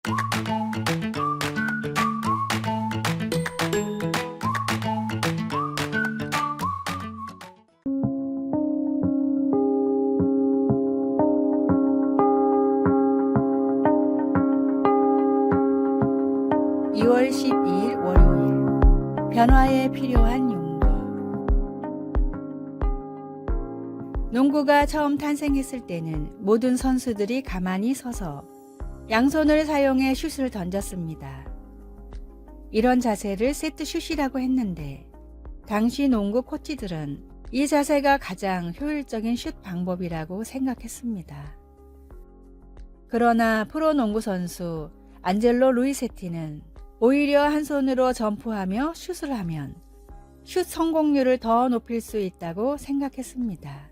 2월 12일 월요일. 변화에 필요한 용기. 농구가 처음 탄생했을 때는 모든 선수들이 가만히 서서 양손을 사용해 슛을 던졌습니다. 이런 자세를 세트슛이라고 했는데 당시 농구 코치들은 이 자세가 가장 효율적인 슛 방법이라고 생각했습니다. 그러나 프로농구 선수 안젤로 루이세티는 오히려 한 손으로 점프하며 슛을 하면 슛 성공률을 더 높일 수 있다고 생각했습니다.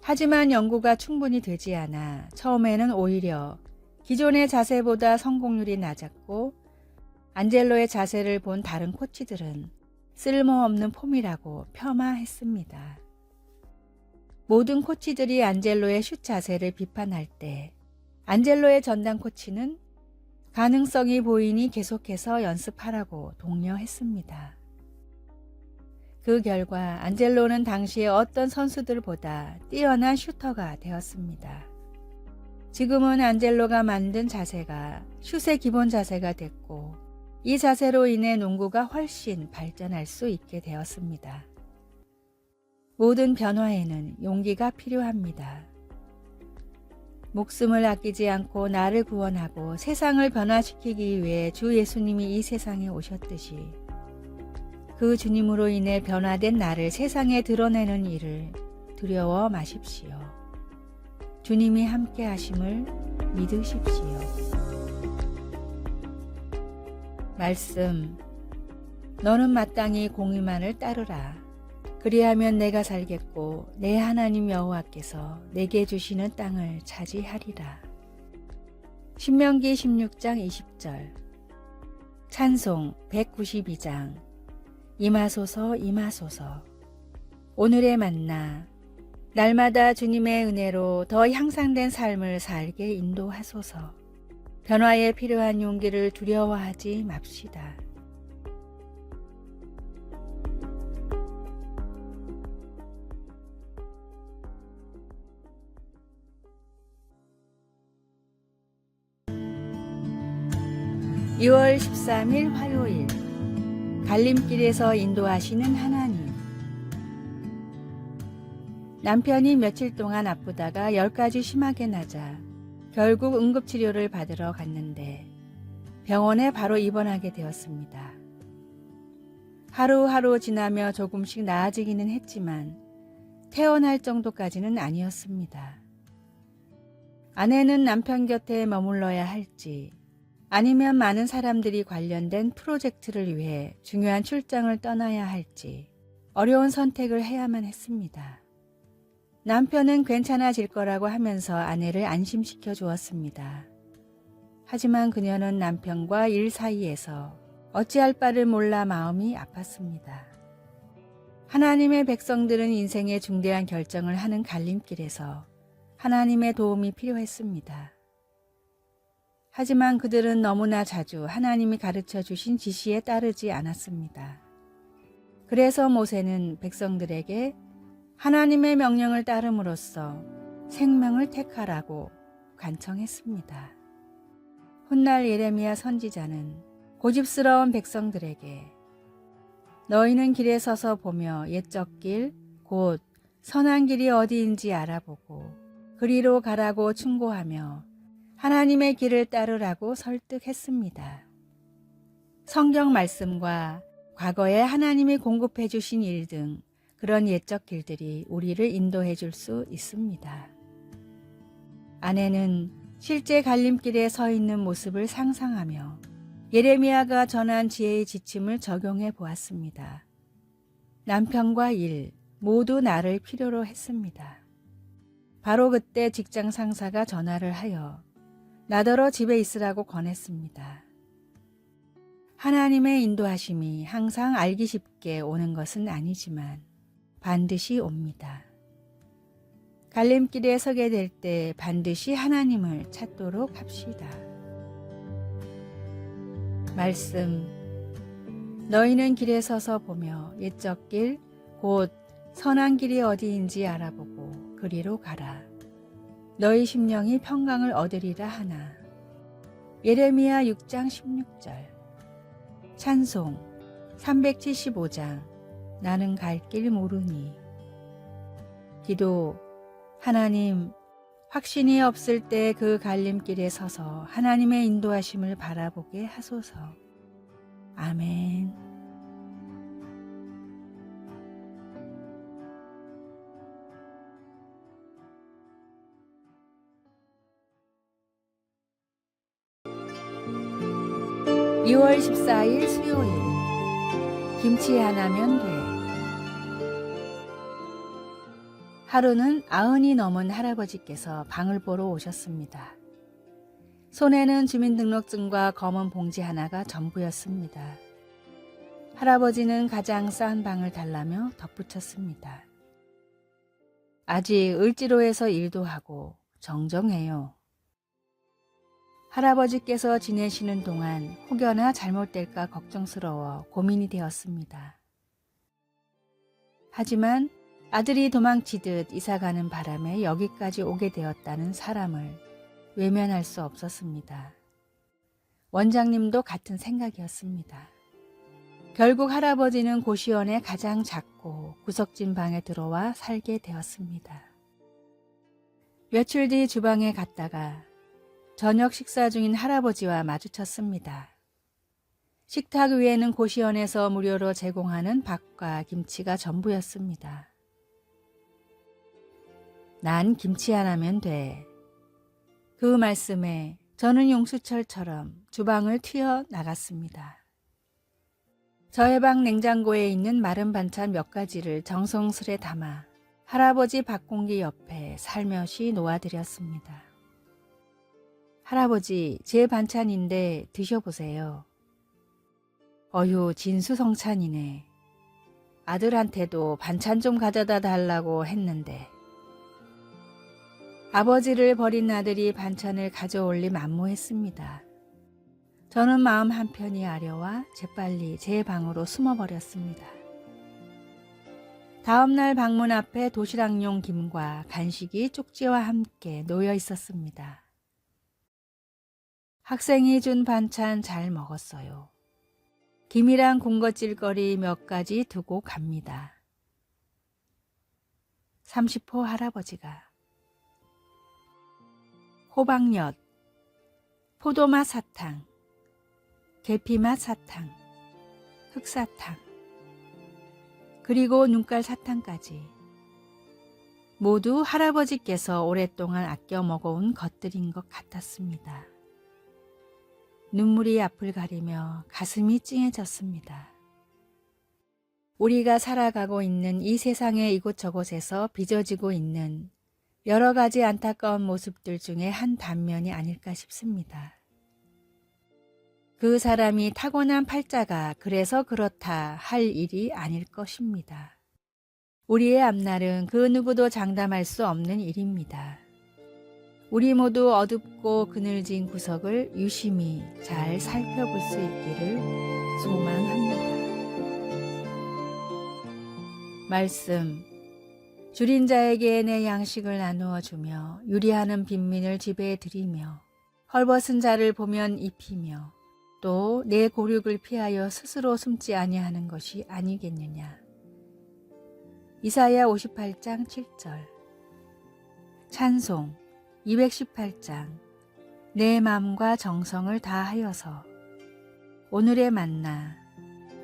하지만 연구가 충분히 되지 않아 처음에는 오히려 기존의 자세보다 성공률이 낮았고 안젤로의 자세를 본 다른 코치들은 쓸모없는 폼이라고 폄하했습니다. 모든 코치들이 안젤로의 슛 자세를 비판할 때 안젤로의 전담 코치는 가능성이 보이니 계속해서 연습하라고 독려했습니다. 그 결과 안젤로는 당시의 어떤 선수들보다 뛰어난 슈터가 되었습니다. 지금은 안젤로가 만든 자세가 슛의 기본 자세가 됐고 이 자세로 인해 농구가 훨씬 발전할 수 있게 되었습니다. 모든 변화에는 용기가 필요합니다. 목숨을 아끼지 않고 나를 구원하고 세상을 변화시키기 위해 주 예수님이 이 세상에 오셨듯이 그 주님으로 인해 변화된 나를 세상에 드러내는 일을 두려워 마십시오. 주님이 함께 하심을 믿으십시오. 말씀. 너는 마땅히 공의만을 따르라. 그리하면 내가 살겠고 내 하나님 여호와께서 내게 주시는 땅을 차지하리라. 신명기 16장 20절. 찬송 192장. 임하소서 임하소서. 오늘의 만나. 날마다 주님의 은혜로 더 향상된 삶을 살게 인도하소서. 변화에 필요한 용기를 두려워하지 맙시다. (2월 13일) 화요일. 갈림길에서 인도하시는 하나님. 남편이 며칠 동안 아프다가 열까지 심하게 나자 결국 응급치료를 받으러 갔는데 병원에 바로 입원하게 되었습니다. 하루하루 지나며 조금씩 나아지기는 했지만 퇴원할 정도까지는 아니었습니다. 아내는 남편 곁에 머물러야 할지 아니면 많은 사람들이 관련된 프로젝트를 위해 중요한 출장을 떠나야 할지 어려운 선택을 해야만 했습니다. 남편은 괜찮아질 거라고 하면서 아내를 안심시켜 주었습니다. 하지만 그녀는 남편과 일 사이에서 어찌할 바를 몰라 마음이 아팠습니다. 하나님의 백성들은 인생의 중대한 결정을 하는 갈림길에서 하나님의 도움이 필요했습니다. 하지만 그들은 너무나 자주 하나님이 가르쳐 주신 지시에 따르지 않았습니다. 그래서 모세는 백성들에게 하나님의 명령을 따름으로써 생명을 택하라고 간청했습니다. 훗날 예레미야 선지자는 고집스러운 백성들에게 너희는 길에 서서 보며 옛적 길, 곧 선한 길이 어디인지 알아보고 그리로 가라고 충고하며 하나님의 길을 따르라고 설득했습니다. 성경 말씀과 과거에 하나님이 공급해 주신 일 등 그런 옛적 길들이 우리를 인도해 줄 수 있습니다. 아내는 실제 갈림길에 서 있는 모습을 상상하며 예레미야가 전한 지혜의 지침을 적용해 보았습니다. 남편과 일 모두 나를 필요로 했습니다. 바로 그때 직장 상사가 전화를 하여 나더러 집에 있으라고 권했습니다. 하나님의 인도하심이 항상 알기 쉽게 오는 것은 아니지만 반드시 옵니다. 갈림길에 서게 될 때 반드시 하나님을 찾도록 합시다. 말씀. 너희는 길에 서서 보며 옛적 길 곧 선한 길이 어디인지 알아보고 그리로 가라. 너희 심령이 평강을 얻으리라 하나. 예레미야 6장 16절. 찬송 375장. 나는 갈 길 모르니. 기도. 하나님, 확신이 없을 때 그 갈림길에 서서 하나님의 인도하심을 바라보게 하소서. 아멘. (2월 14일) 수요일. 김치 하나면 돼. 하루는 90이 넘은 할아버지께서 방을 보러 오셨습니다. 손에는 주민등록증과 검은 봉지 하나가 전부였습니다. 할아버지는 가장 싼 방을 달라며 덧붙였습니다. 아직 을지로에서 일도 하고 정정해요. 할아버지께서 지내시는 동안 혹여나 잘못될까 걱정스러워 고민이 되었습니다. 하지만 아들이 도망치듯 이사가는 바람에 여기까지 오게 되었다는 사람을 외면할 수 없었습니다. 원장님도 같은 생각이었습니다. 결국 할아버지는 고시원의 가장 작고 구석진 방에 들어와 살게 되었습니다. 며칠 뒤 주방에 갔다가 저녁 식사 중인 할아버지와 마주쳤습니다. 식탁 위에는 고시원에서 무료로 제공하는 밥과 김치가 전부였습니다. 난 김치 하나면 돼. 그 말씀에 저는 용수철처럼 주방을 튀어나갔습니다. 저의 방 냉장고에 있는 마른 반찬 몇 가지를 정성스레 담아 할아버지 밥공기 옆에 살며시 놓아드렸습니다. 할아버지, 제 반찬인데 드셔보세요. 어휴, 진수성찬이네. 아들한테도 반찬 좀 가져다 달라고 했는데. 아버지를 버린 아들이 반찬을 가져올리 만무했습니다. 저는 마음 한편이 아려와 재빨리 제 방으로 숨어버렸습니다. 다음날 방문 앞에 도시락용 김과 간식이 쪽지와 함께 놓여 있었습니다. 학생이 준 반찬 잘 먹었어요. 김이랑 군것질거리 몇 가지 두고 갑니다. 30호 할아버지가. 호박엿, 포도맛 사탕, 계피맛 사탕, 흑사탕, 그리고 눈깔 사탕까지. 모두 할아버지께서 오랫동안 아껴 먹어온 것들인 것 같았습니다. 눈물이 앞을 가리며 가슴이 찡해졌습니다. 우리가 살아가고 있는 이 세상의 이곳저곳에서 빚어지고 있는 여러 가지 안타까운 모습들 중에 한 단면이 아닐까 싶습니다. 그 사람이 타고난 팔자가 그래서 그렇다 할 일이 아닐 것입니다. 우리의 앞날은 그 누구도 장담할 수 없는 일입니다. 우리 모두 어둡고 그늘진 구석을 유심히 잘 살펴볼 수 있기를 소망합니다. 말씀. 줄인 자에게 내 양식을 나누어 주며 유리하는 빈민을 지배해 드리며 헐벗은 자를 보면 입히며 또 내 고륙을 피하여 스스로 숨지 아니하는 것이 아니겠느냐. 이사야 58장 7절. 찬송 218장. 내 마음과 정성을 다하여서. 오늘의 만나.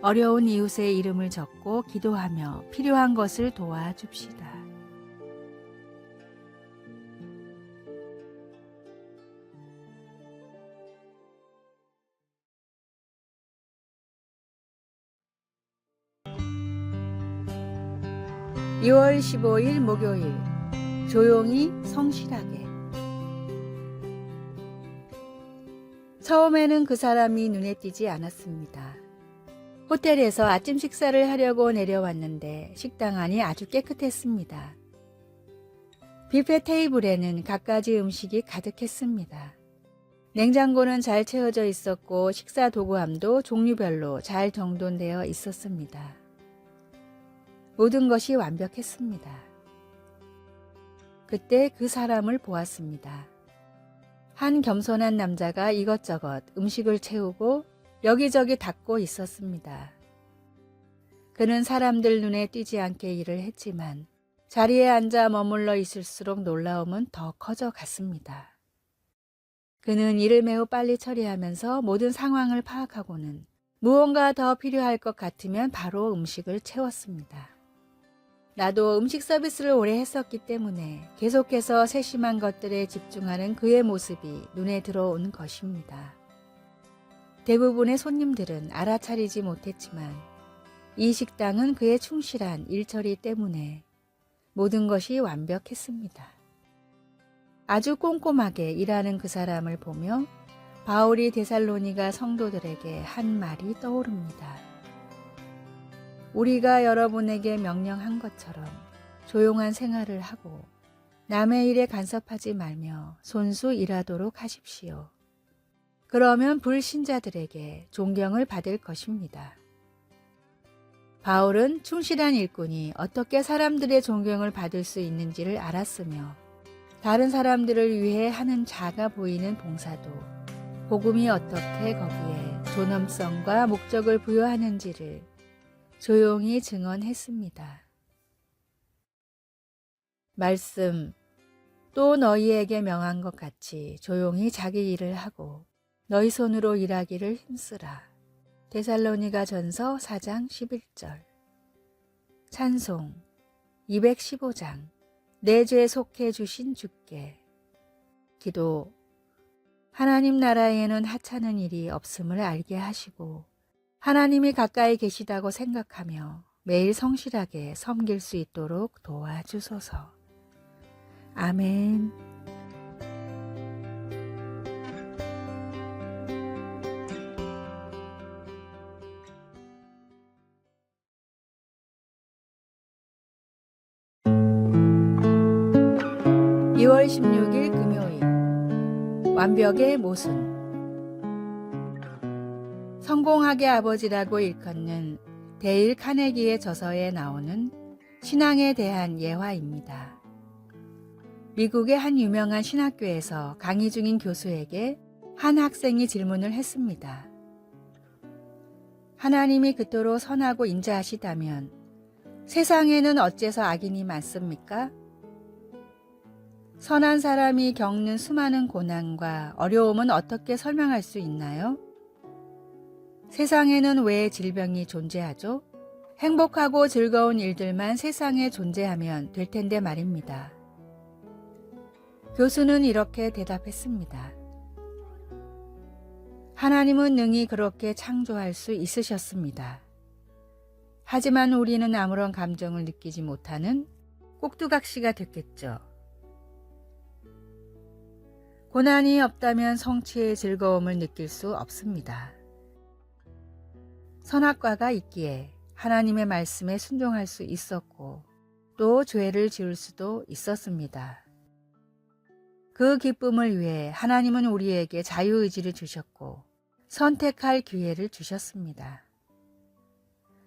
어려운 이웃의 이름을 적고 기도하며 필요한 것을 도와줍시다. (2월 15일) 목요일. 조용히 성실하게. 처음에는 그 사람이 눈에 띄지 않았습니다. 호텔에서 아침 식사를 하려고 내려왔는데 식당 안이 아주 깨끗했습니다. 뷔페 테이블에는 갖가지 음식이 가득했습니다. 냉장고는 잘 채워져 있었고 식사 도구함도 종류별로 잘 정돈되어 있었습니다. 모든 것이 완벽했습니다. 그때 그 사람을 보았습니다. 한 겸손한 남자가 이것저것 음식을 채우고 여기저기 닦고 있었습니다. 그는 사람들 눈에 띄지 않게 일을 했지만 자리에 앉아 머물러 있을수록 놀라움은 더 커져 갔습니다. 그는 일을 매우 빨리 처리하면서 모든 상황을 파악하고는 무언가 더 필요할 것 같으면 바로 음식을 채웠습니다. 나도 음식 서비스를 오래 했었기 때문에 계속해서 세심한 것들에 집중하는 그의 모습이 눈에 들어온 것입니다. 대부분의 손님들은 알아차리지 못했지만 이 식당은 그의 충실한 일처리 때문에 모든 것이 완벽했습니다. 아주 꼼꼼하게 일하는 그 사람을 보며 바울이 데살로니가 성도들에게 한 말이 떠오릅니다. 우리가 여러분에게 명령한 것처럼 조용한 생활을 하고 남의 일에 간섭하지 말며 손수 일하도록 하십시오. 그러면 불신자들에게 존경을 받을 것입니다. 바울은 충실한 일꾼이 어떻게 사람들의 존경을 받을 수 있는지를 알았으며 다른 사람들을 위해 하는 작아 보이는 봉사도 복음이 어떻게 거기에 존엄성과 목적을 부여하는지를 조용히 증언했습니다. 말씀, 또 너희에게 명한 것 같이 조용히 자기 일을 하고 너희 손으로 일하기를 힘쓰라. 데살로니가 전서 4장 11절. 찬송 215장. 내 죄 속해 주신 주께. 기도. 하나님 나라에는 하찮은 일이 없음을 알게 하시고 하나님이 가까이 계시다고 생각하며 매일 성실하게 섬길 수 있도록 도와주소서. 아멘. (2월 16일) 금요일. 완벽의 모순. 성공학의 아버지라고 일컫는 데일 카네기의 저서에 나오는 신앙에 대한 예화입니다. 미국의 한 유명한 신학교에서 강의 중인 교수에게 한 학생이 질문을 했습니다. 하나님이 그토록 선하고 인자하시다면 세상에는 어째서 악인이 많습니까? 선한 사람이 겪는 수많은 고난과 어려움은 어떻게 설명할 수 있나요? 세상에는 왜 질병이 존재하죠? 행복하고 즐거운 일들만 세상에 존재하면 될 텐데 말입니다. 교수는 이렇게 대답했습니다. 하나님은 능히 그렇게 창조할 수 있으셨습니다. 하지만 우리는 아무런 감정을 느끼지 못하는 꼭두각시가 됐겠죠. 고난이 없다면 성취의 즐거움을 느낄 수 없습니다. 선악과가 있기에 하나님의 말씀에 순종할 수 있었고 또 죄를 지을 수도 있었습니다. 그 기쁨을 위해 하나님은 우리에게 자유의지를 주셨고 선택할 기회를 주셨습니다.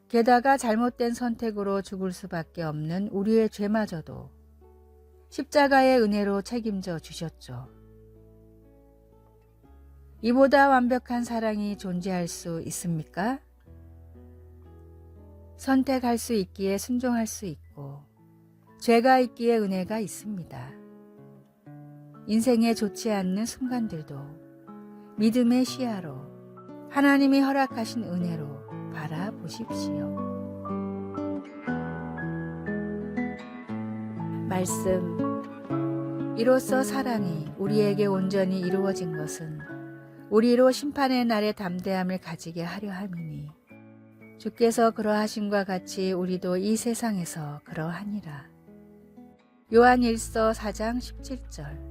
게다가 잘못된 선택으로 죽을 수밖에 없는 우리의 죄마저도 십자가의 은혜로 책임져 주셨죠. 이보다 완벽한 사랑이 존재할 수 있습니까? 선택할 수 있기에 순종할 수 있고 죄가 있기에 은혜가 있습니다. 인생에 좋지 않는 순간들도 믿음의 시야로 하나님이 허락하신 은혜로 바라보십시오. 말씀. 이로써 사랑이 우리에게 온전히 이루어진 것은 우리로 심판의 날에 담대함을 가지게 하려 함이니 주께서 그러하심과 같이 우리도 이 세상에서 그러하니라. 요한 1서 4장 17절.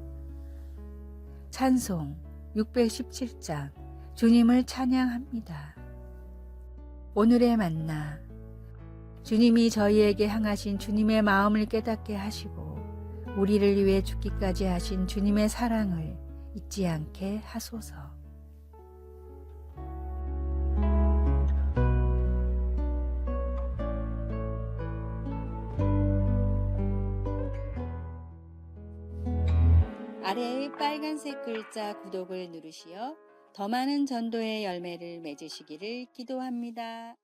찬송 617장. 주님을 찬양합니다. 오늘의 만나. 주님이 저희에게 향하신 주님의 마음을 깨닫게 하시고 우리를 위해 죽기까지 하신 주님의 사랑을 잊지 않게 하소서. 아래의 빨간색 글자 구독을 누르시어 더 많은 전도의 열매를 맺으시기를 기도합니다.